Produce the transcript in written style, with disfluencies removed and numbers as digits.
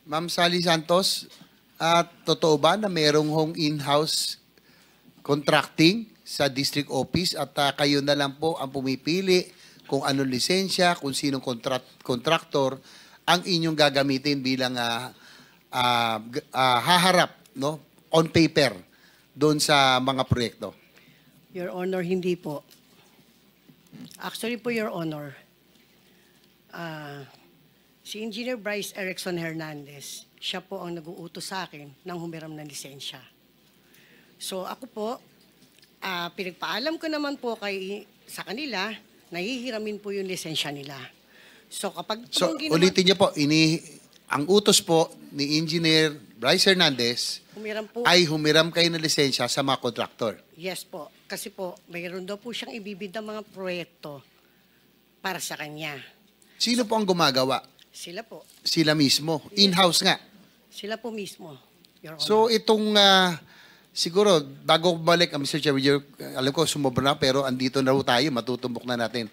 Ma'am Sally Santos, totoo ba na merong hong in-house contracting sa district office at kayo na lang po ang pumipili kung anong lisensya, kung sinong contractor ang inyong gagamitin bilang haharap, no, on paper doon sa mga proyekto? Your Honor, hindi po. Actually po, Your Honor, si Engineer Bryce Erickson Hernandez, siya po ang nag-uutos sa akin ng humiram ng lisensya. So ako po, pinagpaalam ko naman po sa kanila, nahihiramin po yung lisensya nila. So kapag... So ulitin niyo po, ang utos po ni Engineer Bryce Hernandez ay humiram kayo ng lisensya sa mga kontraktor. Yes po. Kasi po, mayroon daw po siyang ibibid ng mga proyekto para sa kanya. Sino po ang gumagawa? Sila po. Sila mismo. In-house nga. Sila po mismo, Your Honor. So itong, siguro, bago balik, Mr. Chairman, alam ko sumobra na, pero andito na rin tayo, matutumbok na natin.